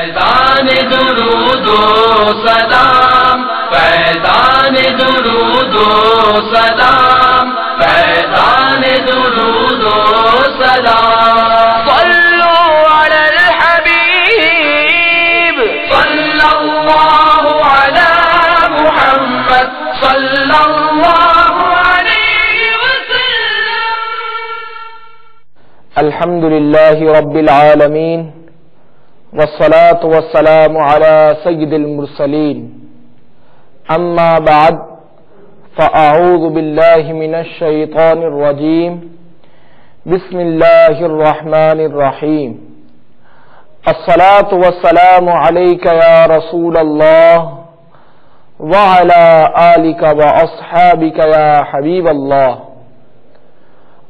فیضان درود و سلام، فیضان درود و سلام، فیضان درود و سلام. صلوا علی الحبیب صلی اللہ علی محمد صلی اللہ علیہ وسلم. الحمد للہ رب العالمین والصلاة والسلام على سید المرسلین. اما بعد فاعوذ باللہ من الشیطان الرجیم. بسم اللہ الرحمن الرحیم. الصلاة والسلام علیک یا رسول اللہ وعلى آلک واصحابک یا حبیب اللہ.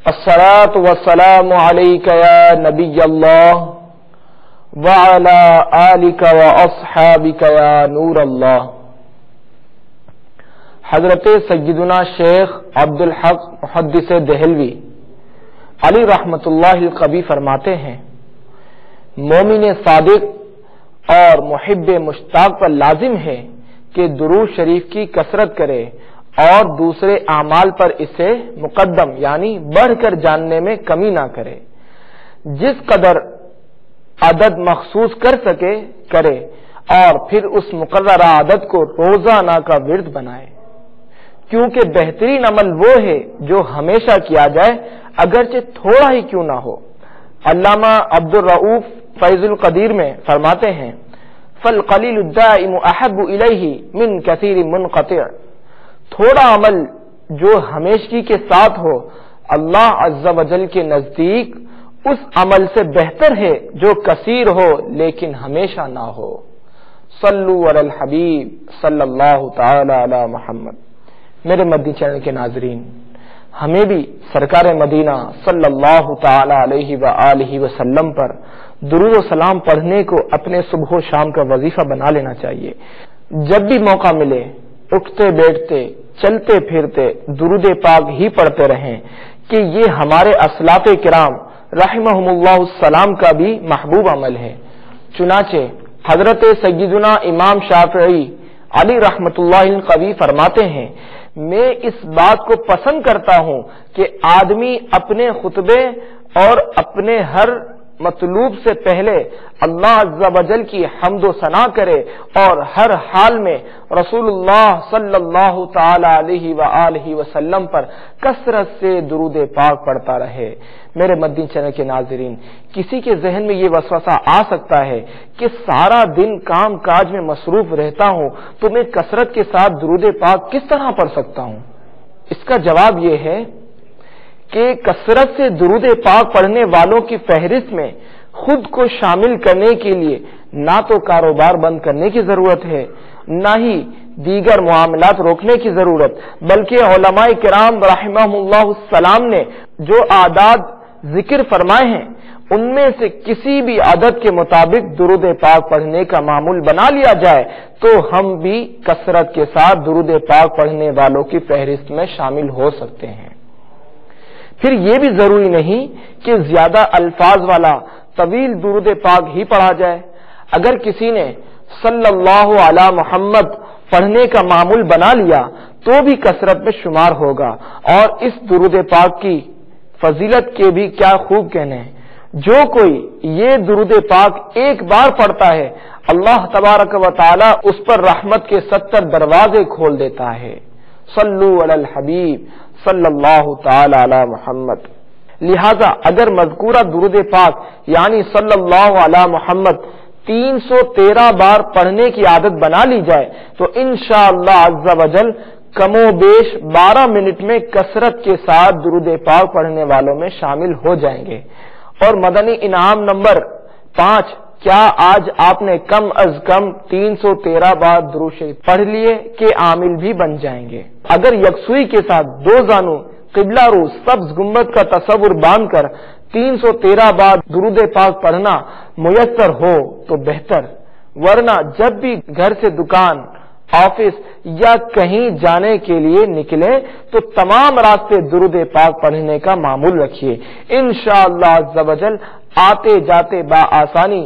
الصلاة والسلام علیک یا نبی اللہ وعلى آلک واصحابک یا نور اللہ. حضرت سیدنا شیخ عبدالحق محدث دہلوی علی رحمت اللہ القبی فرماتے ہیں، مومن صادق اور محب مشتاق پر لازم ہے کہ درود شریف کی کثرت کرے اور دوسرے اعمال پر اسے مقدم یعنی بڑھ کر جاننے میں کمی نہ کرے. جس قدر عدد مخصوص کر سکے کرے اور پھر اس مقررہ عدد کو روزانہ کا ورد بنائے، کیونکہ بہترین عمل وہ ہے جو ہمیشہ کیا جائے اگرچہ تھوڑا ہی کیوں نہ ہو. علامہ عبدالرؤف فیض القدیر میں فرماتے ہیں، فالقلیل الدائم احب الیہ من کثیر منقطع. تھوڑا عمل جو ہمیشگی کے ساتھ ہو اللہ عز و جل کے نزدیک اس عمل سے بہتر ہے جو کثیر ہو لیکن ہمیشہ نہ ہو. صلو علی الحبیب صلی اللہ تعالی علی محمد. میرے مدنی چینل کے ناظرین، ہمیں بھی سرکار مدینہ صلی اللہ تعالی علیہ وآلہ وسلم پر درود و سلام پڑھنے کو اپنے صبح و شام کا وظیفہ بنا لینا چاہیے. جب بھی موقع ملے اٹھتے بیٹھتے چلتے پھرتے درود پاک ہی پڑھتے رہیں کہ یہ ہمارے اسلاف کرام رحمہم اللہ السلام کا بھی محبوب عمل ہے. چنانچہ حضرت سیدنا امام شافعی علی رحمت اللہ القوی فرماتے ہیں، میں اس بات کو پسند کرتا ہوں کہ آدمی اپنے خطبے اور اپنے ہر مطلوب سے پہلے اللہ عز و جل کی حمد و ثنا کرے اور ہر حال میں رسول اللہ صلی اللہ تعالی علیہ وآلہ وسلم پر کثرت سے درود پاک پڑھتا رہے. میرے مدنی چینل کے ناظرین، کسی کے ذہن میں یہ وسوسہ آ سکتا ہے کہ سارا دن کام کاج میں مصروف رہتا ہوں تو میں کثرت کے ساتھ درود پاک کس طرح پڑھ سکتا ہوں؟ اس کا جواب یہ ہے کہ کثرت سے درود پاک پڑھنے والوں کی فہرست میں خود کو شامل کرنے کے لیے نہ تو کاروبار بند کرنے کی ضرورت ہے، نہ ہی دیگر معاملات روکنے کی ضرورت، بلکہ علماء کرام رحمہم اللہ السلام نے جو اعداد ذکر فرمائے ہیں ان میں سے کسی بھی عدد کے مطابق درود پاک پڑھنے کا معمول بنا لیا جائے تو ہم بھی کثرت کے ساتھ درود پاک پڑھنے والوں کی فہرست میں شامل ہو سکتے ہیں. پھر یہ بھی ضروری نہیں کہ زیادہ الفاظ والا طویل درود پاک ہی پڑھا جائے. اگر کسی نے صلی اللہ علی محمد پڑھنے کا معمول بنا لیا تو بھی کثرت میں شمار ہوگا. اور اس درود پاک کی فضیلت کے بھی کیا خوب کہنے ہیں. جو کوئی یہ درود پاک ایک بار پڑھتا ہے اللہ تبارک و تعالی اس پر رحمت کے 70 دروازے کھول دیتا ہے. صلو علی الحبیب صلی اللہ تعالی علی محمد. لہذا اگر مذکورہ درود پاک یعنی صلی اللہ علی محمد 313 بار پڑھنے کی عادت بنا لی جائے تو انشاءاللہ عز و جل کم و بیش 12 منٹ میں کثرت کے ساتھ درود پاک پڑھنے والوں میں شامل ہو جائیں گے. اور مدنی انعام نمبر 5، کیا آج آپ نے کم از کم 313 بار درود شریف پڑھ لیے کہ عامل بھی بن جائیں گے. اگر یکسوئی کے ساتھ 2 زانو قبلہ رو سبز گنبد کا تصور باندھ کر 313 بار درود پاک پڑھنا میسر ہو تو بہتر، ورنہ جب بھی گھر سے دکان، آفس یا کہیں جانے کے لیے نکلے تو تمام راستے درود پاک پڑھنے کا معمول رکھیے. انشاءاللہ عز و جل آتے جاتے بآسانی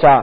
4,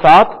7,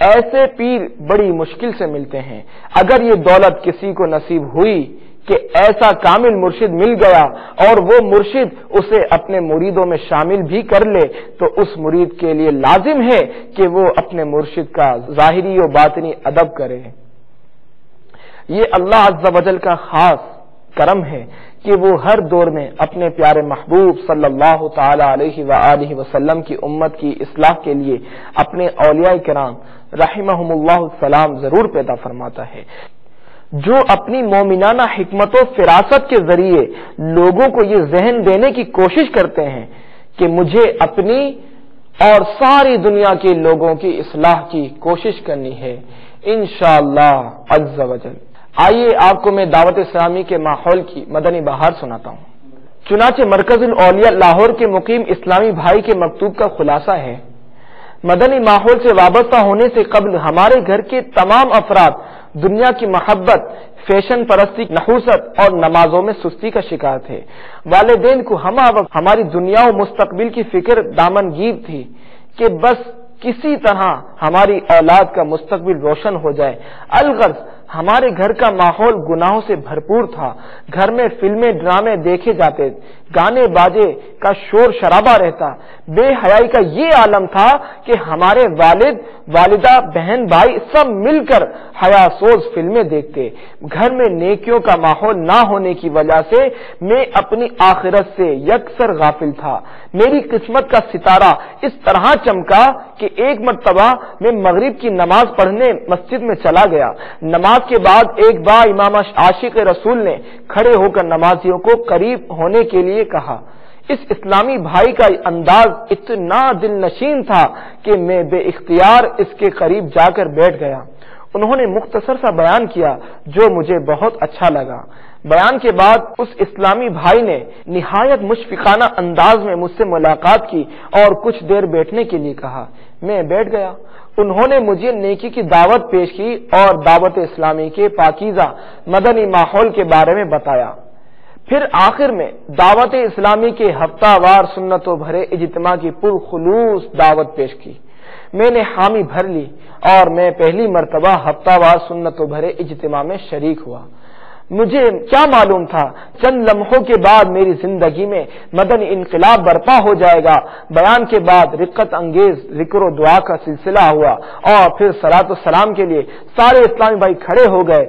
ایسے پیر بڑی مشکل سے ملتے ہیں۔ اگر یہ دولت کسی کو نصیب ہوئی کہ ایسا کامل مرشد مل گیا اور وہ مرشد اسے اپنے مریدوں میں شامل بھی کر لے تو اس مرید کے لیے لازم ہے کہ وہ اپنے مرشد کا ظاہری و باطنی ادب کرے۔ یہ اللہ عز و جل کا خاص کرم ہے کہ وہ ہر دور میں اپنے پیارے محبوب صلی اللہ تعالی علیہ وآلہ وسلم کی امت کی اصلاح کے لیے اپنے اولیاء کرام رحمہم اللہ السلام ضرور پیدا فرماتا ہے، جو اپنی مومنانہ حکمت و فراست کے ذریعے لوگوں کو یہ ذہن دینے کی کوشش کرتے ہیں کہ مجھے اپنی اور ساری دنیا کے لوگوں کی اصلاح کی کوشش کرنی ہے انشاءاللہ عز و جل۔ آئیے آپ کو میں دعوت اسلامی کے ماحول کی مدنی بہار سناتا ہوں۔ چنانچہ مرکز الاولیاء لاہور کے مقیم اسلامی بھائی کے مکتوب کا خلاصہ ہے، مدنی ماحول سے وابستہ ہونے سے قبل ہمارے گھر کے تمام افراد دنیا کی محبت، فیشن پرستی، نحوست اور نمازوں میں سستی کا شکار تھے۔ والدین کو ہماری دنیا و مستقبل کی فکر دامنگیر تھی کہ بس کسی طرح ہماری اولاد کا مستقبل روشن ہو جائے۔ الغرض ہمارے گھر کا ماحول گناہوں سے بھرپور تھا۔ گھر میں فلمیں، ڈرامے دیکھے جاتے، گانے باجے کا شور شرابہ رہتا، بے حیائی کا یہ عالم تھا کہ ہمارے والد، والدہ، بہن، بھائی سب مل کر حیا سوز فلمیں دیکھتے۔ گھر میں نیکیوں کا ماحول نہ ہونے کی وجہ سے میں اپنی آخرت سے یکسر غافل تھا۔ میری قسمت کا ستارہ اس طرح چمکا کہ ایک مرتبہ میں مغرب کی نماز پڑھنے مسجد میں چلا گیا۔ نماز کے بعد ایک بار امام عاشق رسول نے کھڑے ہو کر نمازیوں کو قریب ہونے کے لیے کہا۔ اس اسلامی بھائی کا انداز اتنا دل نشین تھا کہ میں بے اختیار اس کے قریب جا کر بیٹھ گیا۔ انہوں نے مختصر سا بیان کیا جو مجھے بہت اچھا لگا۔ بیان کے بعد اس اسلامی بھائی نے نہایت مشفقانہ انداز میں مجھ سے ملاقات کی اور کچھ دیر بیٹھنے کے لیے کہا۔ میں بیٹھ گیا۔ انہوں نے مجھے نیکی کی دعوت پیش کی اور دعوت اسلامی کے پاکیزہ مدنی ماحول کے بارے میں بتایا۔ پھر آخر میں دعوت اسلامی کے ہفتہ وار سنتوں بھرے اجتماع کی پرخلوص دعوت پیش کی۔ میں نے حامی بھر لی اور میں پہلی مرتبہ ہفتہ وار سنتوں بھرے اجتماع میں شریک ہوا۔ مجھے کیا معلوم تھا چند لمحوں کے بعد میری زندگی میں مدنی انقلاب برپا ہو جائے گا۔ بیان کے بعد رقت انگیز ذکر و دعا کا سلسلہ ہوا اور پھر صلاۃ و سلام کے لیے سارے اسلامی بھائی کھڑے ہو گئے۔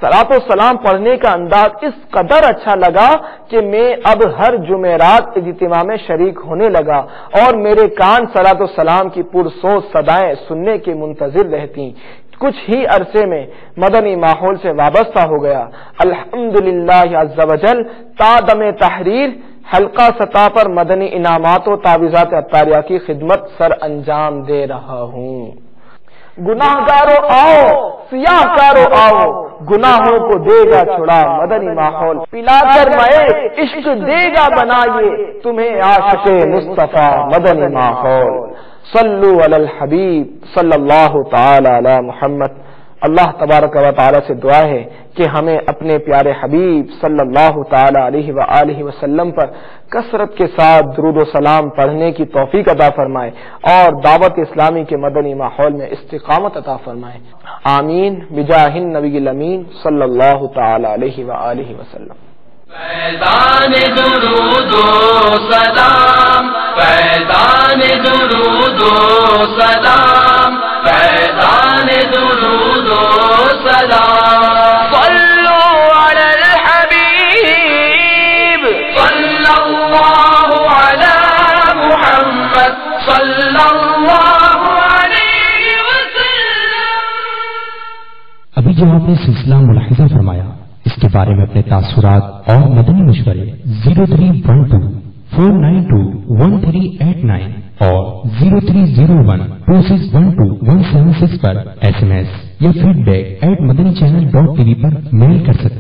صلاۃ و سلام پڑھنے کا انداز اس قدر اچھا لگا کہ میں اب ہر جمعرات اجتماع میں شریک ہونے لگا اور میرے کان صلاۃ و سلام کی پرسوز صدائیں سننے کے منتظر رہتی۔ کچھ ہی عرصے میں مدنی ماحول سے وابستہ ہو گیا۔ الحمدللہ عز و جل تا دم تحریر حلقہ سطح پر مدنی انعامات و تعویذات عطاریہ کی خدمت سر انجام دے رہا ہوں۔ گناہ گارو آؤ، سیاہ کارو آؤ، گناہوں کو دے گا چھڑا مدنی ماحول، پلا کر میں عشق دے گا بنائیے تمہیں عاشق مصطفیٰ مدنی ماحول۔ صلو علی الحبیب صلی اللہ تعالی علی محمد۔ اللہ تبارک و تعالی سے دعا ہے کہ ہمیں اپنے پیارے حبیب صلی اللہ تعالی علیہ وآلہ وسلم پر کثرت کے ساتھ درود و سلام پڑھنے کی توفیق عطا فرمائے اور دعوت اسلامی کے مدنی ماحول میں استقامت عطا فرمائے، آمین بجاہ النبی الامین صلی اللہ تعالی علیہ وآلہ وسلم۔ فیضان درود و سلام، فیضان درود و سلام، فیضان درود و سلام، صلو علی الحبیب صلی اللہ علی محمد صلی اللہ علیہ وسلم۔ ابھی جو آپ نے سلسلہ ملاحظہ فرمایا اس کے بارے میں اپنے تاثرات اور مدنی مشورے 0312-492-1389 اور 0301-2612-176 پر SMS یا feedback@madanichannel.tv پر میل کر سکتے ہیں۔